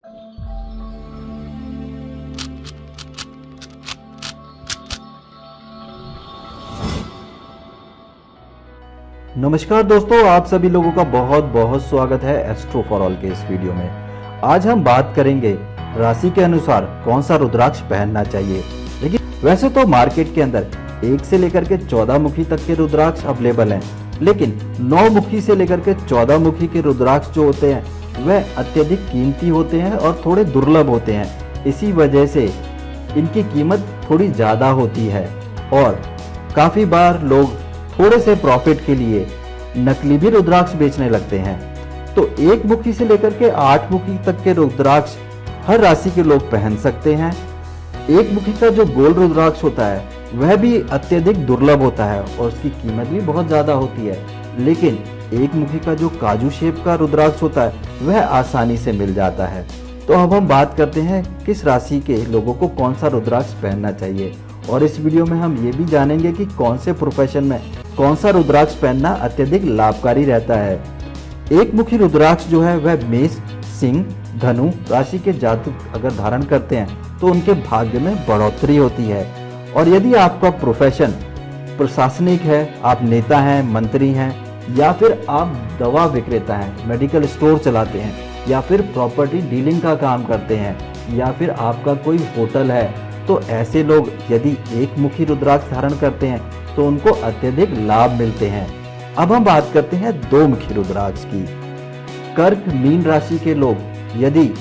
नमस्कार दोस्तों, आप सभी लोगों का बहुत बहुत स्वागत है एस्ट्रो फॉर ऑल के इस वीडियो में। आज हम बात करेंगे राशि के अनुसार कौन सा रुद्राक्ष पहनना चाहिए। लेकिन वैसे तो मार्केट के अंदर 1 से लेकर के 14 मुखी तक के रुद्राक्ष अवेलेबल हैं, लेकिन 9 मुखी से लेकर के 14 मुखी के रुद्राक्ष जो होते हैं वह अत्यधिक कीमती होते हैं और थोड़े दुर्लभ होते हैं। इसी वजह से इनकी कीमत थोड़ी ज़्यादा होती है और काफ़ी बार लोग थोड़े से प्रॉफिट के लिए नकली भी रुद्राक्ष बेचने लगते हैं। तो 1 मुखी से लेकर के 8 मुखी तक के रुद्राक्ष हर राशि के लोग पहन सकते हैं। 1 मुखी का जो गोल्ड रुद्राक्ष होता है वह भी अत्यधिक दुर्लभ होता है और उसकी कीमत भी बहुत ज़्यादा होती है। लेकिन 1 मुखी का जो काजू शेप का रुद्राक्ष होता है वह आसानी से मिल जाता है। तो अब हम बात करते हैं किस राशि के लोगों को कौन सा रुद्राक्ष पहनना चाहिए, और इस वीडियो में हम ये भी जानेंगे कि कौन से प्रोफेशन में कौन सा रुद्राक्ष पहनना अत्यधिक लाभकारी रहता है। 1 मुखी रुद्राक्ष जो है वह मेष, सिंह, धनु राशि के जातक अगर धारण करते हैं तो उनके भाग्य में बढ़ोतरी होती है। और यदि आपका प्रोफेशन प्रशासनिक है, आप नेता हैं, मंत्री हैं, या फिर आप दवा विक्रेता हैं, मेडिकल स्टोर चलाते हैं, या फिर प्रॉपर्टी डीलिंग का काम करते हैं, या फिर आपका कोई होटल है, तो ऐसे लोग यदि 1 मुखी रुद्राक्ष धारण करते हैं तो उनको अत्यधिक लाभ मिलते हैं। अब हम बात करते हैं 2 मुखी रुद्राक्ष की। कर्क मीन राशि के लोग यदि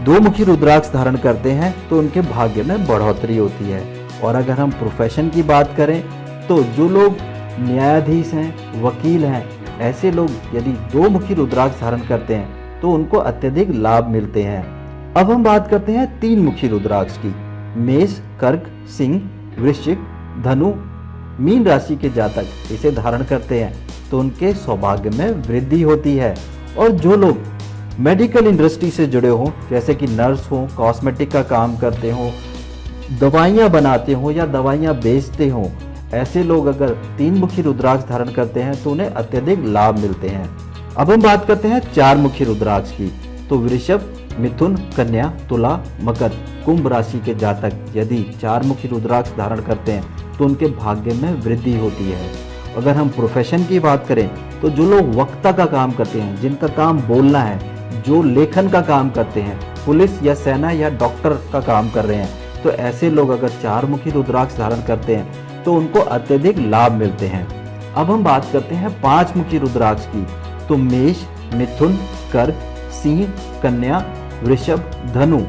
2 मुखी रुद्राक्ष धारण करते हैं तो उनके भाग्य में बढ़ोतरी होती है। और अगर हम प्रोफेशन की बात करें तो जो लोग न्यायाधीश हैं, वकील हैं, ऐसे लोग यदि 2 मुखी रुद्राक्ष धारण करते हैं तो उनको अत्यधिक लाभ मिलते हैं। अब हम बात करते हैं 3 मुखी रुद्राक्ष की। मेष, कर्क, सिंह, वृश्चिक, धनु मीन राशि के जातक इसे धारण करते हैं तो उनके सौभाग्य में वृद्धि होती है। और जो लोग मेडिकल इंडस्ट्री से जुड़े हों, जैसे कि नर्स हो, कॉस्मेटिक का काम करते हो, दवाइयाँ बनाते हो या दवाइयाँ बेचते हो, ऐसे लोग अगर 3 मुखी रुद्राक्ष धारण करते हैं तो उन्हें अत्यधिक लाभ मिलते हैं। अब हम बात करते हैं 4 मुखी रुद्राक्ष की। तो वृषभ, मिथुन, कन्या, तुला, मकर, कुंभ राशि के जातक यदि 4 मुखी रुद्राक्ष धारण करते हैं तो उनके भाग्य में वृद्धि होती है। अगर हम प्रोफेशन की बात करें तो जो लोग वक्ता का काम करते हैं, जिनका काम बोलना है, जो लेखन का काम करते हैं, पुलिस या सेना या डॉक्टर का काम कर रहे हैं, तो ऐसे लोग अगर 4 मुखी रुद्राक्ष धारण करते हैं तो उनको अत्यधिक लाभ मिलते हैं। अब हम बात करते हैं 5 मुखी रुद्राक्ष की। तो मेष, मिथुन, कर्क, सिंह, कन्या, वृषभ, धनु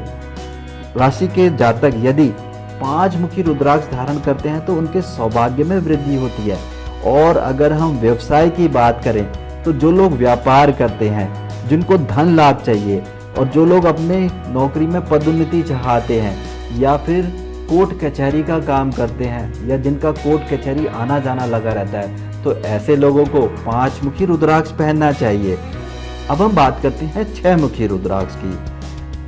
राशि के जातक यदि 5 मुखी रुद्राक्ष धारण करते हैं तो उनके सौभाग्य में वृद्धि होती है। और अगर हम व्यवसाय की बात करें तो जो लोग व्यापार करते हैं, जिनको धन लाभ चाहिए, और जो लोग अपने नौकरी में पदोन्नति चाहते हैं, या फिर कोर्ट कचहरी का काम करते हैं, या जिनका कोर्ट कचहरी आना जाना लगा रहता है, तो ऐसे लोगों को 5 मुखी रुद्राक्ष पहनना चाहिए। अब हम बात करते हैं 6 मुखी रुद्राक्ष की।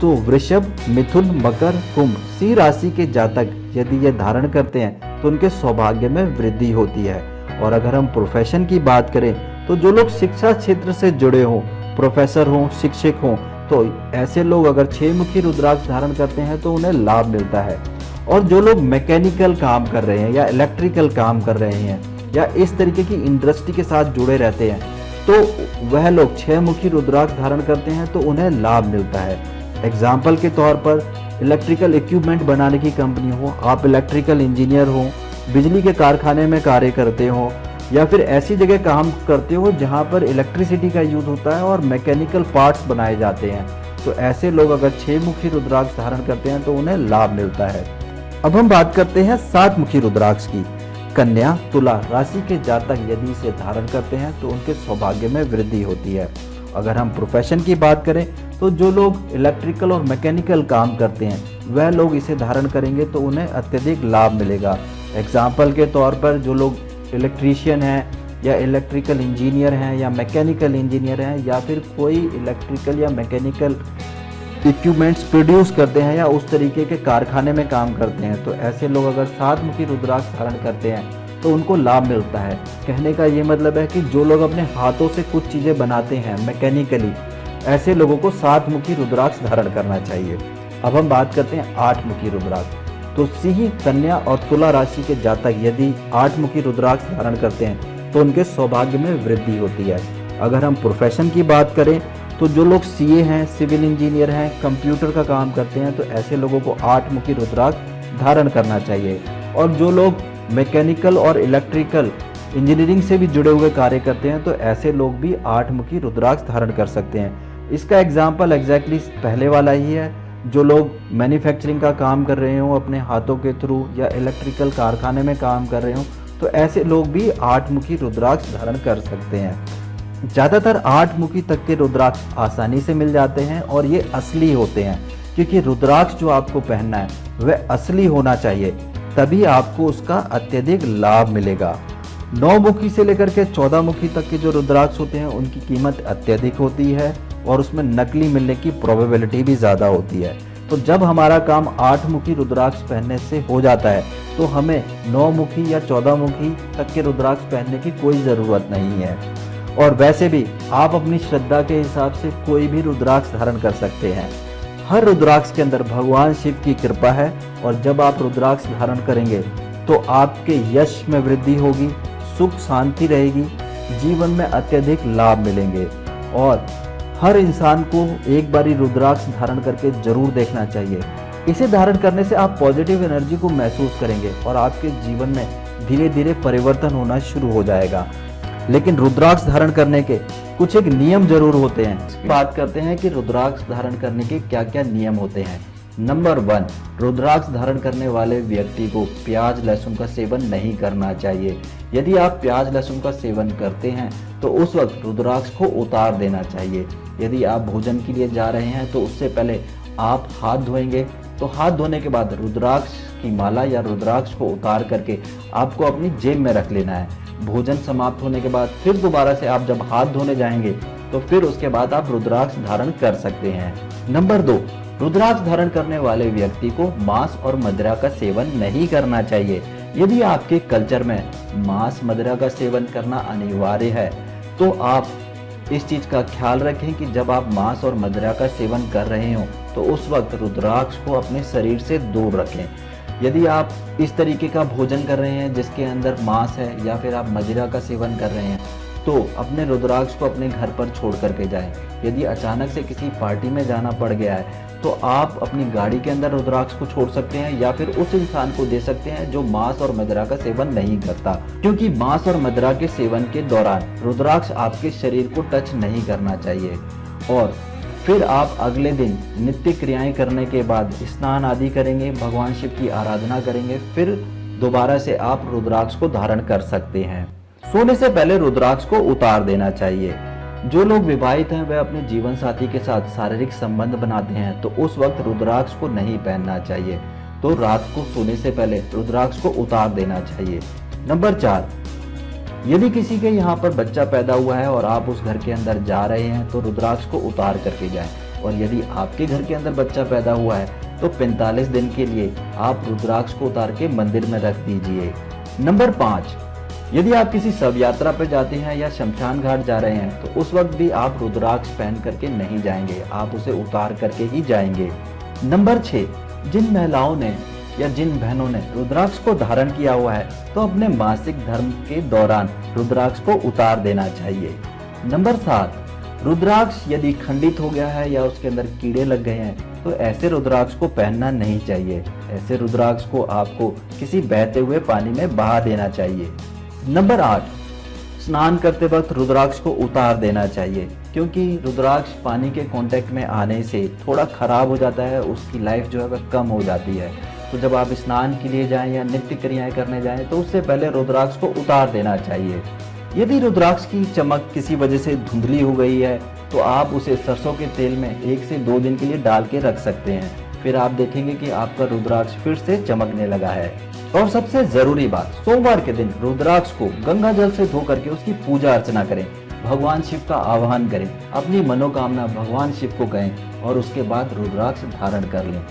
तो वृषभ, मिथुन, मकर, कुंभ, सिंह राशि के जातक यदि ये धारण करते हैं तो उनके सौभाग्य में वृद्धि होती है। और अगर हम प्रोफेशन की बात करें तो जो लोग शिक्षा क्षेत्र से जुड़े हों, प्रोफेसर हों, शिक्षक हों, तो ऐसे लोग अगर 6 मुखी रुद्राक्ष धारण करते हैं तो उन्हें लाभ मिलता है। और जो लोग मैकेनिकल काम कर रहे हैं या इलेक्ट्रिकल काम कर रहे हैं या इस तरीके की इंडस्ट्री के साथ जुड़े रहते हैं, तो वह लोग 6 मुखी रुद्राक्ष धारण करते हैं तो उन्हें लाभ मिलता है। एग्जाम्पल के तौर पर इलेक्ट्रिकल इक्विपमेंट बनाने की कंपनी हो, आप इलेक्ट्रिकल इंजीनियर हो, बिजली के कारखाने में कार्य करते हो, या फिर ऐसी जगह काम करते हो जहां पर इलेक्ट्रिसिटी का यूज होता है और मैकेनिकल पार्ट्स बनाए जाते हैं, तो ऐसे लोग अगर 6 मुखी रुद्राक्ष धारण करते हैं तो उन्हें लाभ मिलता है। अब हम बात करते हैं 7 मुखी रुद्राक्ष की। कन्या, तुला राशि के जातक यदि इसे धारण करते हैं तो उनके सौभाग्य में वृद्धि होती है। अगर हम प्रोफेशन की बात करें तो जो लोग इलेक्ट्रिकल और मैकेनिकल काम करते हैं वह लोग इसे धारण करेंगे तो उन्हें अत्यधिक लाभ मिलेगा। एग्जाम्पल के तौर पर जो लोग इलेक्ट्रीशियन हैं या इलेक्ट्रिकल इंजीनियर हैं या मैकेनिकल इंजीनियर हैं या फिर कोई इलेक्ट्रिकल या मैकेनिकल इक्विपमेंट्स प्रोड्यूस करते हैं या उस तरीके के कारखाने में काम करते हैं, तो ऐसे लोग अगर 7 मुखी रुद्राक्ष धारण करते हैं तो उनको लाभ मिलता है। कहने का ये मतलब है कि जो लोग अपने हाथों से कुछ चीज़ें बनाते हैं मैकेनिकली, ऐसे लोगों को 7 मुखी रुद्राक्ष धारण करना चाहिए। अब हम बात करते हैं 8 मुखी रुद्राक्ष। तो सिंह, कन्या और तुला राशि के जातक यदि 8 मुखी रुद्राक्ष धारण करते हैं तो उनके सौभाग्य में वृद्धि होती है। अगर हम प्रोफेशन की बात करें तो जो लोग सीए हैं, सिविल इंजीनियर हैं, कंप्यूटर का काम करते हैं, तो ऐसे लोगों को 8 मुखी रुद्राक्ष धारण करना चाहिए। और जो लोग मैकेनिकल और इलेक्ट्रिकल इंजीनियरिंग से भी जुड़े हुए कार्य करते हैं तो ऐसे लोग भी 8 मुखी रुद्राक्ष धारण कर सकते हैं। इसका एग्जाम्पल एग्जैक्टली पहले वाला ही है। जो लोग मैन्युफैक्चरिंग का काम कर रहे हो अपने हाथों के थ्रू या इलेक्ट्रिकल कारखाने में काम कर रहे हो तो ऐसे लोग भी 8 मुखी रुद्राक्ष धारण कर सकते हैं। ज़्यादातर 8 मुखी तक के रुद्राक्ष आसानी से मिल जाते हैं और ये असली होते हैं, क्योंकि रुद्राक्ष जो आपको पहनना है वह असली होना चाहिए, तभी आपको उसका अत्यधिक लाभ मिलेगा। 9 मुखी से लेकर के 14 मुखी तक के जो रुद्राक्ष होते हैं उनकी कीमत अत्यधिक होती है और उसमें नकली मिलने की प्रोबेबिलिटी भी ज़्यादा होती है। तो जब हमारा काम 8 मुखी रुद्राक्ष पहनने से हो जाता है तो हमें 9 मुखी या 14 मुखी तक के रुद्राक्ष पहनने की कोई ज़रूरत नहीं है। और वैसे भी आप अपनी श्रद्धा के हिसाब से कोई भी रुद्राक्ष धारण कर सकते हैं। हर रुद्राक्ष के अंदर भगवान शिव की कृपा है और जब आप रुद्राक्ष धारण करेंगे तो आपके यश में वृद्धि होगी, सुख शांति रहेगी, जीवन में अत्यधिक लाभ मिलेंगे। और हर इंसान को एक बारी रुद्राक्ष धारण करके जरूर देखना चाहिए। इसे धारण करने से आप पॉजिटिव एनर्जी को महसूस करेंगे और आपके जीवन में धीरे धीरे परिवर्तन होना शुरू हो जाएगा। लेकिन रुद्राक्ष धारण करने के कुछ एक नियम जरूर होते हैं। बात करते हैं कि रुद्राक्ष धारण करने के क्या क्या नियम होते हैं। नंबर 1, रुद्राक्ष धारण करने वाले व्यक्ति को प्याज लहसुन का सेवन नहीं करना चाहिए। यदि आप प्याज लहसुन का सेवन करते हैं तो उस वक्त रुद्राक्ष को उतार देना चाहिए। यदि आप भोजन के लिए जा रहे हैं तो उससे पहले आप हाथ धोएंगे, तो हाथ धोने के बाद रुद्राक्ष की माला या रुद्राक्ष को उतार करके आपको अपनी जेब में रख लेना है। भोजन समाप्त होने के बाद फिर दोबारा से आप जब हाथ धोने जाएंगे तो फिर उसके बाद आप रुद्राक्ष धारण कर सकते हैं। नंबर 2, रुद्राक्ष धारण करने वाले व्यक्ति को मांस और मदिरा का सेवन नहीं करना चाहिए। यदि आपके कल्चर में मांस मदिरा का सेवन करना अनिवार्य है तो आप इस चीज का ख्याल रखें कि जब आप मांस और मदिरा का सेवन कर रहे हो तो उस वक्त रुद्राक्ष को अपने शरीर से दूर रखें। यदि आप इस तरीके का भोजन कर रहे हैं जिसके अंदर मांस है या फिर आप मदिरा का सेवन कर रहे हैं तो अपने रुद्राक्ष को अपने घर पर छोड़ करके जाएं। यदि अचानक से किसी पार्टी में जाना पड़ गया है तो आप अपनी गाड़ी के अंदर रुद्राक्ष को छोड़ सकते हैं या फिर उस इंसान को दे सकते हैं जो मांस और मदिरा का सेवन नहीं करता, क्योंकि मांस और मदिरा के सेवन के दौरान रुद्राक्ष आपके शरीर को टच नहीं करना चाहिए। और फिर आप अगले दिन नित्य क्रियाएं करने के बाद स्नान आदि करेंगे, भगवान शिव की आराधना करेंगे, फिर दोबारा से आप रुद्राक्ष को धारण कर सकते हैं। सोने से पहले रुद्राक्ष को उतार देना चाहिए। जो लोग विवाहित हैं वह अपने जीवन साथी के साथ शारीरिक संबंध बनाते हैं तो उस वक्त रुद्राक्ष को नहीं पहनना चाहिए, तो रात को सोने से पहले रुद्राक्ष को उतार देना चाहिए। नंबर 4, यदि किसी के यहाँ पर बच्चा पैदा हुआ है और आप उस घर के अंदर जा रहे हैं तो रुद्राक्ष को उतार करके जाएं। और यदि आपके घर के अंदर बच्चा पैदा हुआ है तो 45 दिन के लिए आप रुद्राक्ष को उतार के मंदिर में रख दीजिए। नंबर 5, यदि आप किसी शव यात्रा पर जाते हैं या शमशान घाट जा रहे हैं तो उस वक्त भी आप रुद्राक्ष पहन करके नहीं जाएंगे, आप उसे उतार करके ही जाएंगे। नंबर 6, जिन महिलाओं ने या जिन बहनों ने रुद्राक्ष को धारण किया हुआ है तो अपने मासिक धर्म के दौरान रुद्राक्ष को उतार देना चाहिए। नंबर 7, रुद्राक्ष यदि खंडित हो गया है या उसके अंदर कीड़े लग गए हैं तो ऐसे रुद्राक्ष को पहनना नहीं चाहिए। ऐसे रुद्राक्ष को आपको किसी बहते हुए पानी में बहा देना चाहिए। नंबर 8, स्नान करते वक्त रुद्राक्ष को उतार देना चाहिए, क्योंकि रुद्राक्ष पानी के कांटेक्ट में आने से थोड़ा खराब हो जाता है, उसकी लाइफ जो है वह कम हो जाती है। तो जब आप स्नान के लिए जाएं या नित्य क्रियाएं करने जाएं तो उससे पहले रुद्राक्ष को उतार देना चाहिए। यदि रुद्राक्ष की चमक किसी वजह से धुंधली हो गई है तो आप उसे सरसों के तेल में 1 से 2 दिन के लिए डाल के रख सकते हैं, फिर आप देखेंगे कि आपका रुद्राक्ष फिर से चमकने लगा है। और सबसे जरूरी बात, सोमवार के दिन रुद्राक्ष को गंगा जल से धो करके उसकी पूजा अर्चना करें, भगवान शिव का आह्वान करें, अपनी मनोकामना भगवान शिव को कहें और उसके बाद रुद्राक्ष धारण कर लें।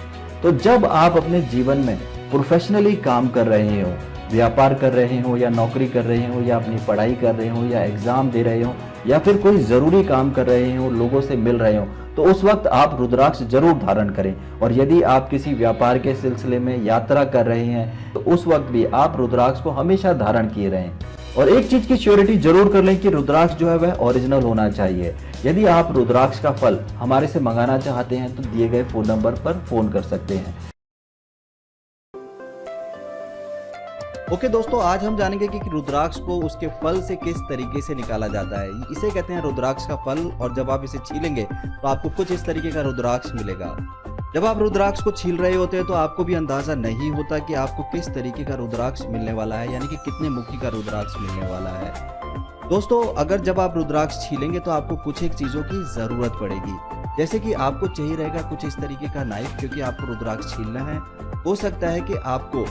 तो जब आप अपने जीवन में प्रोफेशनली काम कर रहे हो, व्यापार कर रहे हो या नौकरी कर रहे हो या अपनी पढ़ाई कर रहे हो या एग्जाम दे रहे हो या फिर कोई ज़रूरी काम कर रहे हो, लोगों से मिल रहे हो, तो उस वक्त आप रुद्राक्ष जरूर धारण करें। और यदि आप किसी व्यापार के सिलसिले में यात्रा कर रहे हैं तो उस वक्त भी आप रुद्राक्ष को हमेशा धारण किए रहें। और एक चीज की श्योरिटी जरूर कर लें कि रुद्राक्ष जो है वह ओरिजिनल होना चाहिए। यदि आप रुद्राक्ष का फल हमारे से मंगाना चाहते हैं तो दिए गए फोन नंबर पर फोन कर सकते हैं। ओके दोस्तों, आज हम जानेंगे कि रुद्राक्ष को उसके फल से किस तरीके से निकाला जाता है। इसे कहते हैं रुद्राक्ष का फल, और जब आप इसे छीलेंगे तो आपको कुछ इस तरीके का रुद्राक्ष मिलेगा। जब आप रुद्राक्ष को छील रहे होते हैं तो आपको भी अंदाजा नहीं होता कि आपको किस तरीके का रुद्राक्ष मिलने वाला है, यानी कि कितने मुखी का रुद्राक्ष मिलने वाला है। दोस्तों, अगर जब आप रुद्राक्ष छीलेंगे तो आपको कुछ एक चीजों की जरूरत पड़ेगी, जैसे कि आपको चाहिए रहेगा कुछ इस तरीके का नाइफ, क्योंकि आपको रुद्राक्ष छीलना है। हो सकता है कि आपको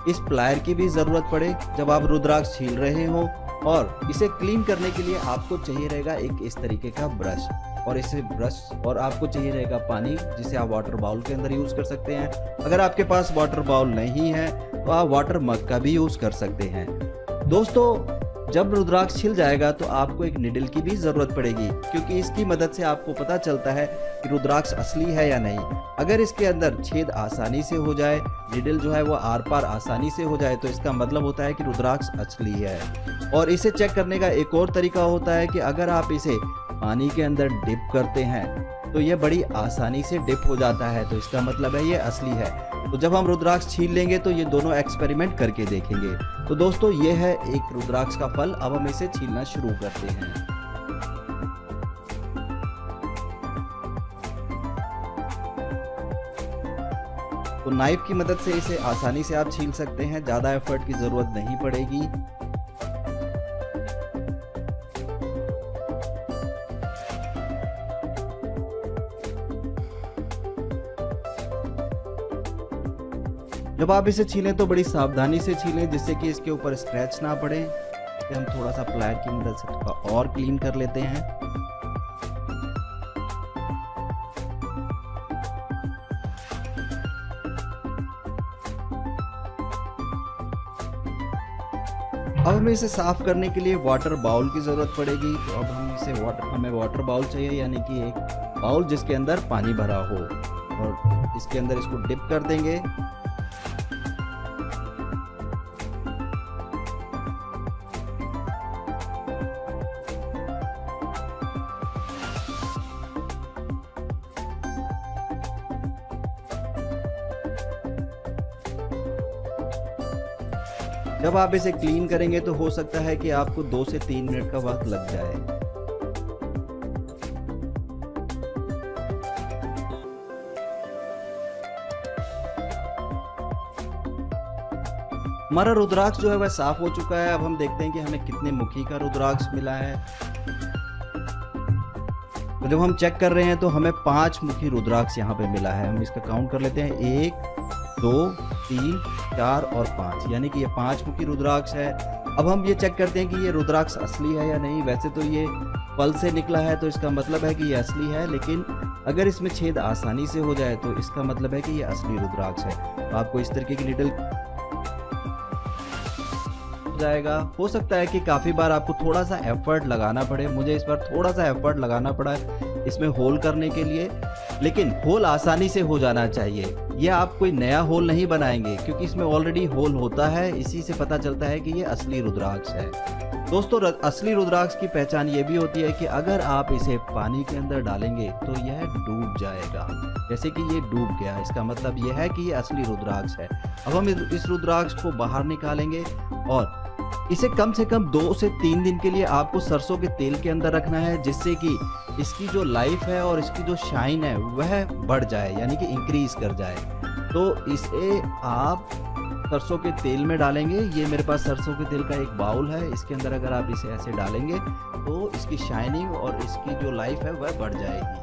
इस प्लायर की भी जरूरत पड़े जब आप रुद्राक्ष छील रहे हो, और इसे क्लीन करने के लिए आपको चाहिए रहेगा एक इस तरीके का ब्रश, और इसे ब्रश और आपको चाहिए रहेगा पानी, जिसे आप वाटर बाउल के अंदर यूज कर सकते हैं। अगर आपके पास वाटर बाउल नहीं है तो आप वाटर मग का भी यूज कर सकते हैं। दोस्तों, जब रुद्राक्ष छिल जाएगा तो आपको एक निडल की भी जरूरत पड़ेगी, क्योंकि इसकी मदद से आपको पता चलता है कि रुद्राक्ष असली है या नहीं। अगर इसके अंदर छेद आसानी से हो जाए, निडल जो है वो आर पार आसानी से हो जाए, तो इसका मतलब होता है कि रुद्राक्ष असली है। और इसे चेक करने का एक और तरीका होता है कि अगर आप इसे पानी के अंदर डिप करते हैं तो यह बड़ी आसानी से डिप हो जाता है, तो इसका मतलब है ये असली है। तो जब हम रुद्राक्ष छील लेंगे तो ये दोनों एक्सपेरिमेंट करके देखेंगे। तो दोस्तों, ये है एक रुद्राक्ष का फल। अब हम इसे छीलना शुरू करते हैं। तो नाइफ की मदद से इसे आसानी से आप छील सकते हैं, ज्यादा एफर्ट की जरूरत नहीं पड़ेगी। जब आप इसे छीलें तो बड़ी सावधानी से छीलें, जिससे कि इसके ऊपर स्क्रैच ना पड़े। हम थोड़ा सा प्लायर की मदद से थोड़ा और क्लीन कर लेते हैं। अब हमें इसे साफ करने के लिए वाटर बाउल की जरूरत पड़ेगी। तो अब हमें वाटर बाउल चाहिए, यानी कि एक बाउल जिसके अंदर पानी भरा हो, और इसके अंदर इसको डिप कर देंगे। जब आप इसे क्लीन करेंगे तो हो सकता है कि आपको 2 से 3 मिनट का वक्त लग जाए। हमारा रुद्राक्ष जो है वह साफ हो चुका है। अब हम देखते हैं कि हमें कितने मुखी का रुद्राक्ष मिला है। तो जब हम चेक कर रहे हैं तो हमें 5 मुखी रुद्राक्ष यहाँ पे मिला है। हम इसका काउंट कर लेते हैं, 1 2 3 4 और 5, यानी कि ये 5 मुखी रुद्राक्ष है। अब हम ये चेक करते हैं कि ये रुद्राक्ष असली है या नहीं। वैसे तो ये फल से निकला है तो इसका मतलब है कि ये असली है, लेकिन अगर इसमें छेद आसानी से हो जाए तो इसका मतलब है कि ये असली रुद्राक्ष है। तो आपको इस तरीके की निडल जाएगा। हो सकता है कि काफी बार आपको थोड़ा सा एफर्ट लगाना पड़े। मुझे इस बार थोड़ा सा एफर्ट लगाना पड़ा इसमें होल करने के लिए, लेकिन होल आसानी से हो जाना चाहिए। ये आप कोई नया होल नहीं बनाएंगे, क्योंकि इसमें ऑलरेडी होल होता है। इसी से पता चलता है कि ये असली रुद्राक्ष है। दोस्तों, असली रुद्राक्ष की पहचान ये भी होती है कि अगर आप इसे पानी के अंदर डालेंगे तो यह डूब जाएगा। जैसे कि ये डूब गया, इसका मतलब यह है कि ये असली रुद्राक्ष है। अब हम इस रुद्राक्ष को बाहर निकालेंगे और इसे कम से कम 2 से 3 दिन के लिए आपको सरसों के तेल के अंदर रखना है, जिससे कि इसकी जो लाइफ है और इसकी जो शाइन है वह बढ़ जाए, यानी कि इंक्रीज कर जाए। तो इसे आप सरसों के तेल में डालेंगे। ये मेरे पास सरसों के तेल का एक बाउल है, इसके अंदर अगर आप इसे ऐसे डालेंगे तो इसकी शाइनिंग और इसकी जो लाइफ है वह बढ़ जाएगी।